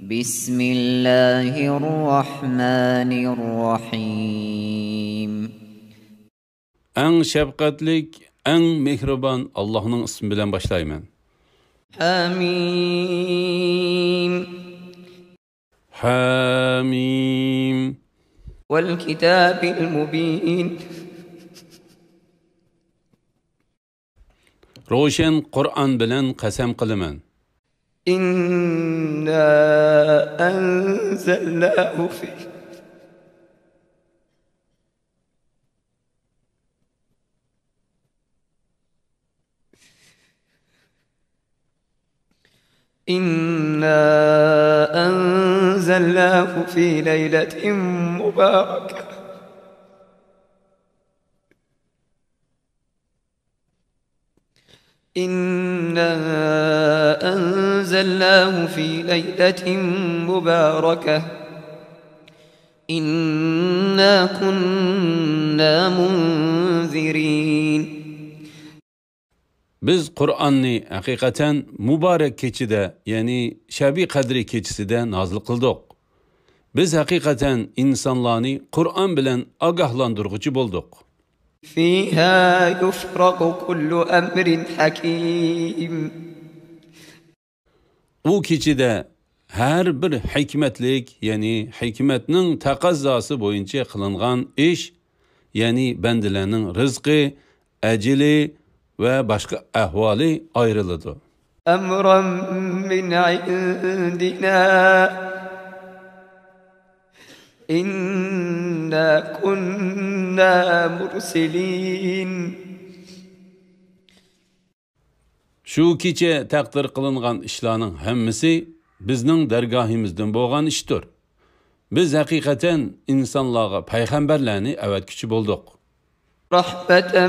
بسم الله الرحمن الرحيم En şefkatlik, en mehriban Allah'ın ismiyle başlayayım. حميم Hamim. والكتاب المبين Roşen Kur'an bilen kasem kılıman. إنا أنزلناه في إنا أنزلناه في ليلة مباركة إنا أنزلناه في ليلة مباركة إنا كنا منذرين Biz Kur'an'ı hakikaten mübarek keçide, yani Şebi Kadri keçiside nazil kıldık. Biz hakikaten insanlarını Kur'an bilen agahlandırıcı bulduk. فيها يفرق كل أمر حكيم O keçide her bir hikmetlik, yani hikmetinin takazzası boyunca kılıngan iş, yani bendilerinin rızkı, eceli ve başka ahvali ayrılıdır. أمرا من عندنا إنا كنا مرسلين Şu kecha taqdir qilingan ishlarning hammasi bizning dargohimizdan bo'lgan ishdir. Biz haqiqatan insonlarga payg'ambarlarni avatguchi bo'ldik. رحمة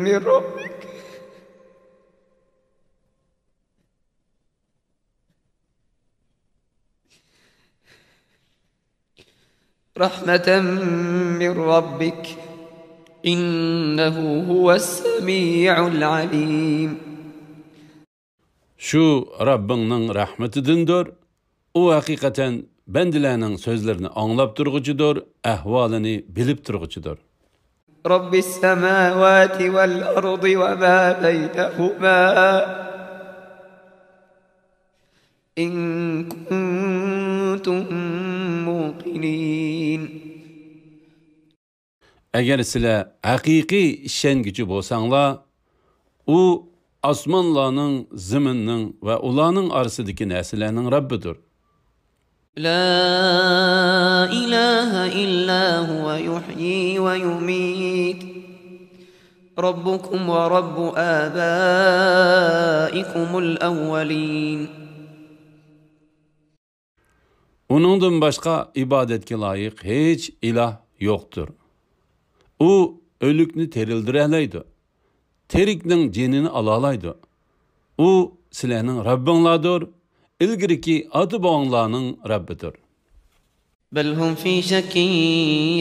من ربك رحمة من ربك إنه هو السميع العليم Şu Rabbingning rahmetidandir. O haqiqatan bendilarning so'zlarini anglab turg'uchidir, ahvolini bilib turg'uchidir. رب السماوات والأرض وما بينهما إن كنتم موقنين Agar sizlar haqiqiy ishonguchi bo'lsanglar, u osmonlarning, zaminning va ularning orasidagi narsalarning Rabbidir. لا إله إلا هو يحيي ويميت ربكم ورب آبائكم الأولين Onundan başka ibadetke layık hiç ilah yoktur. O ölükni terildirelaydı. Teriknin cenini alalaydı. O sizlerinin Rabbinladır. İlgiriki adı bağınlarının Rabbidir. بل هم في شك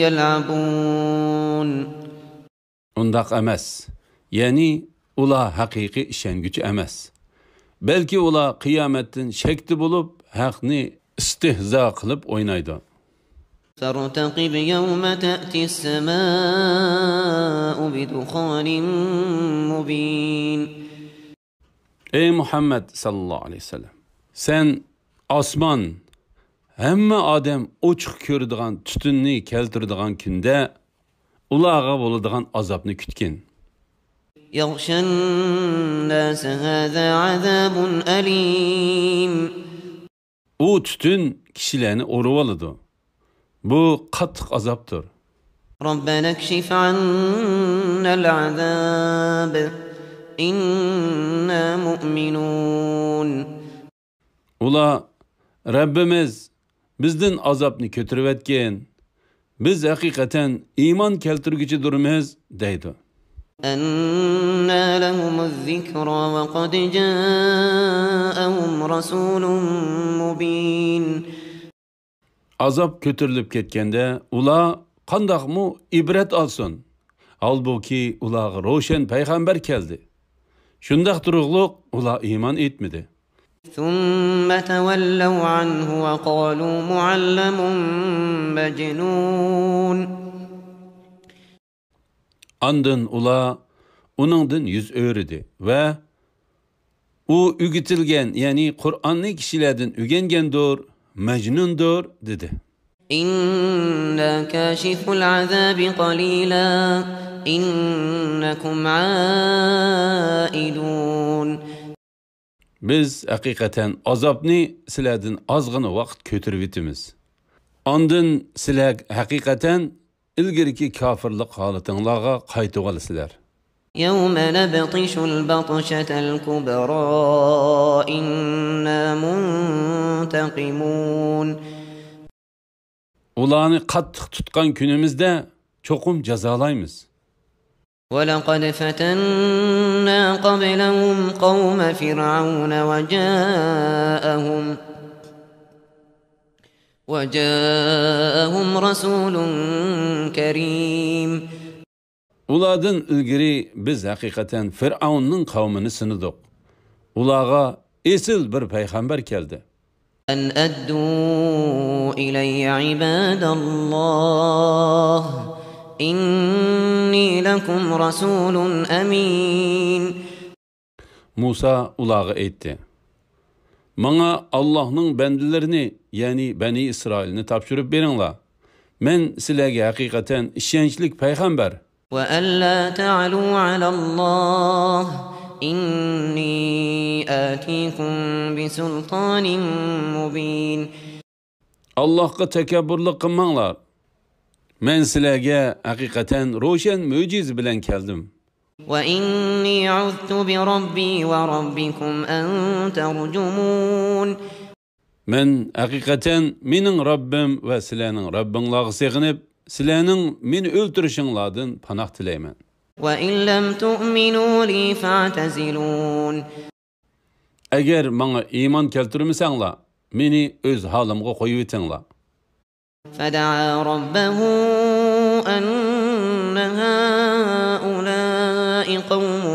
يلعبون Undaq emas. Yani ula hakiki işengücü emas. Belki ula kıyametin şekti bulup haqni istihza kılıp oynaydı. فارتقب يوم تأتي السماء بدخان مبين Ey Muhammed sallallahu aleyhi ve sellem. Sen osmon, hamma odam ochiq ko'radigan tutunni keltiradigan kunda ularga bo'ladigan azobni kutgin. يغشى الناس هذا عذاب أليم U tutun kishilarni o'rib oladi. Bu qattiq azobdir. ربنا اكشف عنا العذاب إنا مؤمنون Ular Rabbimiz bizden azobni ko'tarib etgan. Biz haqiqatan iymon keltirguchidirmiz deydi. أنى لهم الذكرى وقد جاءهم رسول مبين Azab ko'tarilib ketganda ular qandaqmi ibrat olsin. Halbuki ularga ro'shan payg'ambar keldi. Shundaq turug'liq ular iymon etmadi. ثم تولوا عنه وقالوا معلم مجنون. Andın ula onundan yüz öğredi ve o ügütilgen yani Kur'an'lı kişilerden ügengendir, mecnundur dedi. İnna kâşiful azâbi qalîlâ innekum âidûn. Biz hakikaten azapni sizlerden azgını vaqt kötürüp etimiz. Andın sizler hakikaten ilgirki kafirlik halatınglarga qaytıp alasızlar. يَوْمَ نَبْطِشُ الْبَطْشَةَ الْكُبْرَى إِنَّا مُنْتَقِمُونَ. Ulanı kattık tutkan günümüzde çokum cezalayımız. وَلَقَدْ فَتَنَّا قَبْلَهُمْ قَوْمَ فِرْعَوْنَ وَجَاءَهُمْ رَسُولٌ كَرِيمٌ. Uladın ilgiri biz hakikaten Firavun'un kavmini sınıdık. Ulağa esil bir peygamber geldi. أَنْ أَدُّوا إِلَيَّ عِبَادَ اللّٰهِ إِنِّي لَكُمْ رَسُولٌ أَمِينٌ. Musa ulağa etti. Bana Allah'ın bendilerini yani Beni İsrail'ini tapşırıp berinla. Men sizlerge hakikaten işençlik peygamber. وَأَلَّا تَعْلُوا عَلَى اللّٰهِ إِنِّي آتِيكُمْ بِسُلْطَانٍ مُبِينٍ. Allah'a tekebbürlük kılmanlar. Men sizlerge hakikaten roşen müciz bilen geldim. وَإِنِّي عُذْتُ بِرَبِّي وَرَبِّكُمْ أَن تَرْجُمُونَ. Men hakikaten menin Rabbim ve sizlerinin Rabbinlağı sığınıp sizlerinin meni öldürüşünlardan panah tileymen. وَإِنْ لَمْ تُؤْمِنُوا لِي فَاعْتَزِلُونَ. Eğer bana iman keltirmesenla meni öz halımga koyuvetinla. فَدَعَا رَبَّهُ أَنَّ هَؤُلَاءِ قَوْمٌ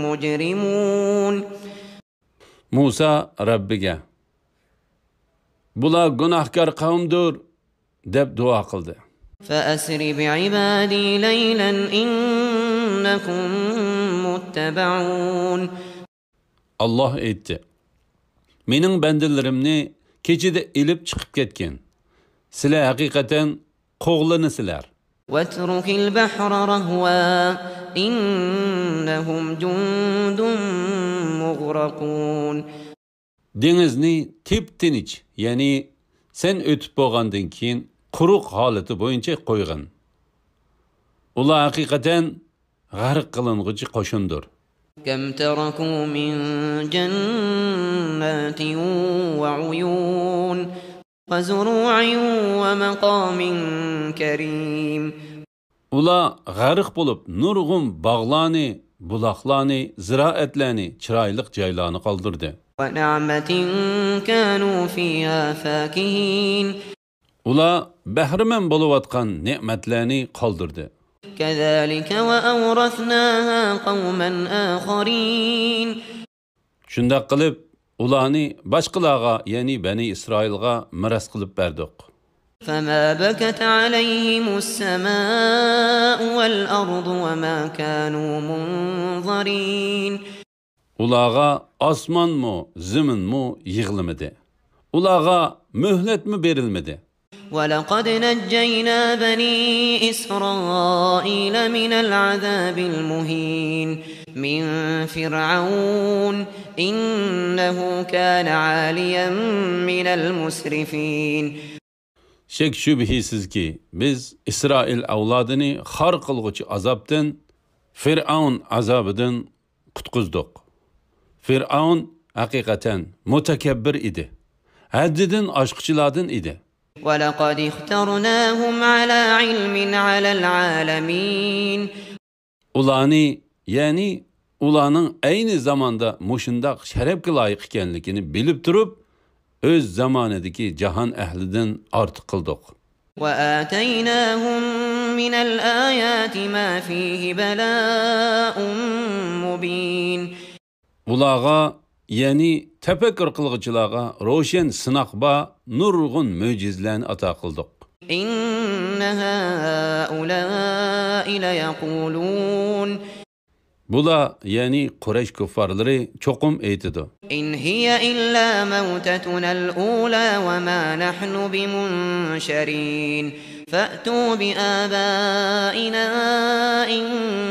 مُجْرِمُونَ. Musa Rabbige bular günahkar kavimdir deb dua kıldı. فَأَسْرِ بِعِبَادِي لَيْلًا إِنَّكُمْ مُتَّبَعُونَ. Allah etti. Menin bendilerimni keçide ilip çıkıp ketken. Sizler hakikaten qoğlını sizler. وَاتْرُكِ الْبَحْرَ رَهْوًا إِنَّهُمْ جُنْدٌ مُغْرَقُونَ. Denizni tip-tiniç yani sen ötüp boğandan keyin quruq haleti boyunca qo'ygan. Ular hakikaten g'arq qiling'uchi qo'shindir. كَمْ تَرَكُوا مِنْ جَنَّاتٍ وَعُيُونٍ وَزُرُوعٍ وَمَقَامٍ كَرِيمٍ. Ular g'arq bo'lib nurg'un bog'larni, buloqlarni, ziroatlarni, chiroyli joylarni qoldirdi. وَنَعْمَةٍ كَانُوا فِيهَا فَاكِهِينَ. Ular bahriman bo'layotgan ne'matlarni qoldirdi. كَذَلِكَ وَأَوْرَثْنَاهَا قَوْمًا آخَرِينَ. Shunday qilib ularni boshqalarga, ya'ni Bani Isroilga miras qilib berdik. فَمَا بَكَتْ عَلَيْهِمُ السَّمَاءُ وَالْأَرْضُ وَمَا كَانُوا مُنظَرِينَ. Ularga osmonmi, zaminmi yig'ilmadi. Ularga muhlatmi berilmadi. وَلَقَدْ نَجَّيْنَا بَنِي إِسْرَائِيلَ مِنَ الْعَذَابِ الْمُهِينِ مِنْ فِرْعَوْنَ إِنَّهُ كَانَ عَالِيًا مِنَ الْمُسْرِفِينَ. Şek şübhisiz ki biz İsrail avladını xar qılğıcı azapdan, Firavun azabıdan qutquzduq. Firavun hakikaten mutakabbir idi. Haddidan aşqçılardan idi. وَلَقَدْ اخْتَرْنَاهُمْ عَلَى عِلْمٍ عَلَى الْعَالَمِينَ. Ulanı yani ulanın aynı zamanda muşundaq şərəfə layiq ekanligini bilib turib öz zamanidagi jahan ahlidan ortiq qildik. وَآتَيْنَاهُمْ مِنَ الْآيَاتِ مَا فِيهِ بَلَاءٌ مُبِينٌ. Ulağa ya'ni tafakkur qilg'uvchilarga ro'shan sinoq va nurg'un mo'jizalarni ato qildik. إن هؤلاء ليقولون Bular, ya'ni Quraysh kuffarlari cho'qim aytidi. إن هي إلا موتتنا الأولى وما نحن بمنشرين فأتوا بآبائنا إن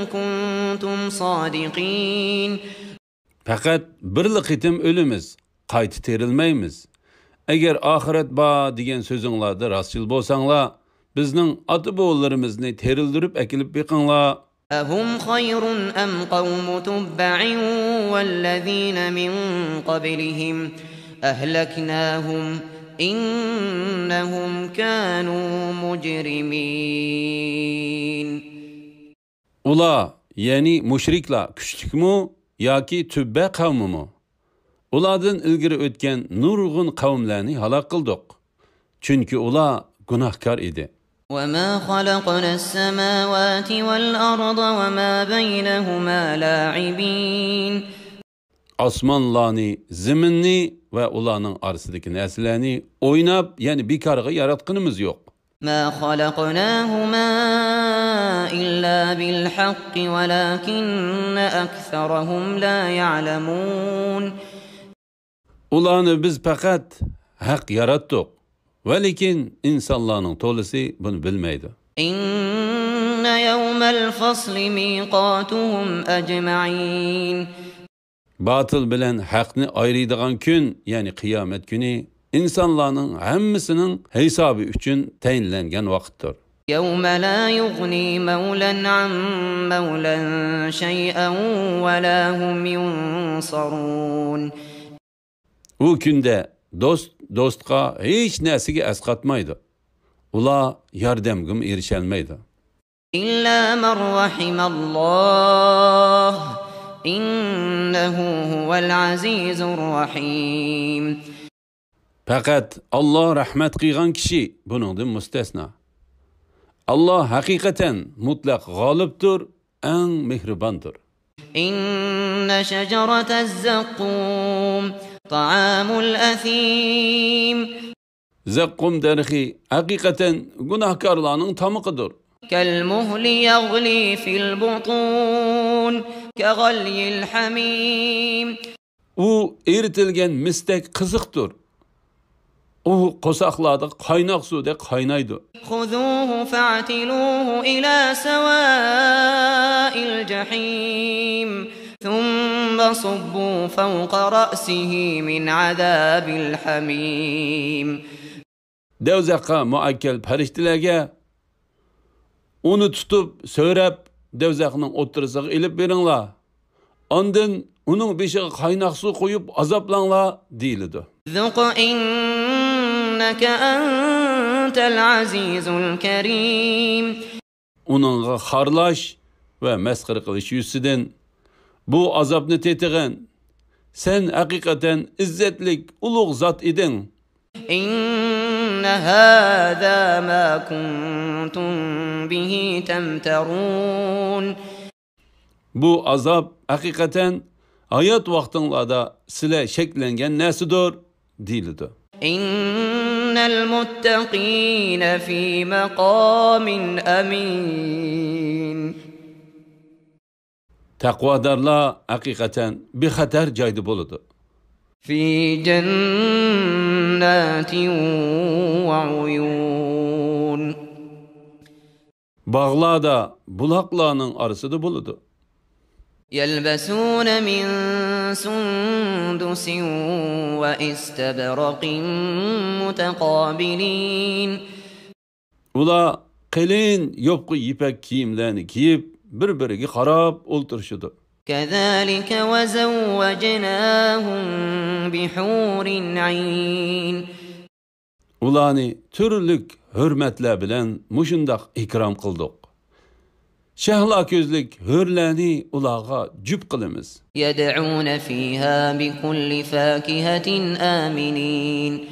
كنتم صادقين. Faqat birli qitim o'limiz, qayta terilmaymiz. Agar oxirat bor degan so'zinglarda rostchil bo'lsanglar, bizning ota-bobolarimizni terildirib akilib beqinglar. أهم خير أم قوم تبع والذين من قبلهم أهلكناهم إنهم كانوا مجرمين. Ular, ya'ni mushriklar kuchlikmi yoki tubba qavmimi? Ulardan ilgari o'tgan nurg'un qavmlarni halok qildik. Chunki ular gunohkor edi. وما خلقنا السماوات والأرض وما بينهما لاعبين. Osmonlarni, zaminni va ularning orasidagi narsalarni o'ynab, ya'ni bekorga yaratganimiz yo'q. ما خلقناهما إلا بالحق ولكن أكثرهم لا يعلمون. Ularni biz faqat haq yaratdik. Va lekin insonlarning to'lisi buni bilmaydi. إن يوم الفصل ميقاتهم أجمعين. Batıl bilan haqni ayiradigan kun, ya'ni qiyomat kuni insonlarning hammasining hisobi uchun tayinlangan vaqtdir. يوم لا يغني مولا عن مولا شيئا ولا هم ينصرون. U kunda do'st do'stga hech narsaga asqatmaydi. Ular yordamga erisholmaydi. إلا من رحم الله إنه هو العزيز الرحيم. Faqat Alloh rahmat qilgan kishi buningdan mustasno. Alloh haqiqatan mutlaq g'olibdir, eng mehribondir. إن شجرة الزقوم طعام الأثيم. Zaqqum darxi haqiqatan gunohkorlarning tamiqidir. كالمهل يغلي في البطون كغلي الحميم. U eritilgan misdak qiziqdir. U qo'saqlarda qaynoq suvda qaynaydi. خذوه فاعتلوه إلى سواء الجحيم ثم صبوا فوق رأسه من عذاب الحميم. Devzaqqa muakkal farishtalarga uni tutib, so'rab, devzaqning o'ttirisiga ilib beringlar. Ondan uning beshiga qaynoq suv qo'yib azoblanglar deyiladi. ذق إنك أنت العزيز الكريم. Uningga xarlash va masxara qilish yuzidan bu azobni tetig'in. Sen haqiqatan izzatlik, ulug' zot eding. إن هذا ما كنتم به تمترون. Bu azob haqiqatan hayot vaqtinglarda sizlar shaklangan narsadir deyiladi. إن المتقين في مقام أمين. Taqvodorlar haqiqatan bexatar joyda bo'ladi. في جنات وعيون. Bağlarda, bulaqlarning orasida bo'ladi. يلبسون من سندس واستبرق متقابلين. Ular qalin yopqi ipak kiyimlarni kiyib, bir-biriga qarab o'ltirishadi. كذلك وزوجناهم بحور عين. Ularni turli hurmatlar bilan mushundaq ikrom qildik. Shahlo ko'zlik hurlarni ularga jup qilamiz. يدعون فيها بكل فاكهة آمنين.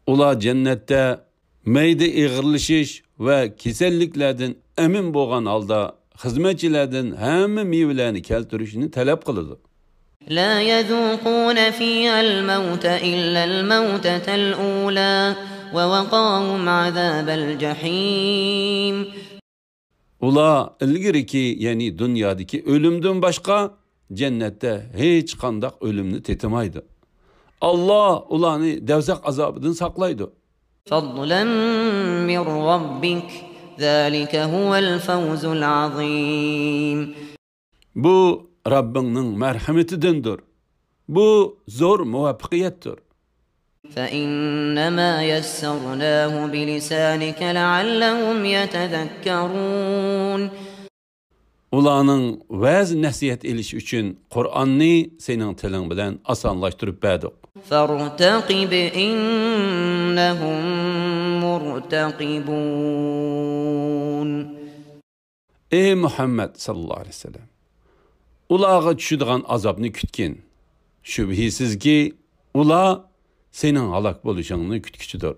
Ular jannatda mayda ig'irlishish va kasalliklardan amin bo'lgan holda xizmatchilardan hamma mevalarni keltirishni talab qiladi. لا يذوقون فيها الموت إلا الموتة الأولى ووقاهم عذاب الجحيم. Ula ilgiriki, yani dünyadaki ölümden başka cennette hiç kandak ölümünü tetimaydı. Allah ulanı devzak azabından saklaydı. فضلا من ربك ذلك هو الفوز العظيم. Bu Rabbinin merhametidendir. Bu zor muvaffakiyettir. فإنما يسرناه بلسانك لعلهم يتذكرون. Ulanın vaz nasihat eliş üçün Kur'an'ni senin tilin bilen asanlaştırıp berdik. فارتقب إنهم مرتقبون. Ey Muhammed sallallahu aleyhi ve sellem, ulağa düşüdüğün azabını kütkin. Şübhisiz ki ula senin halak boluşanını kütküçüdür.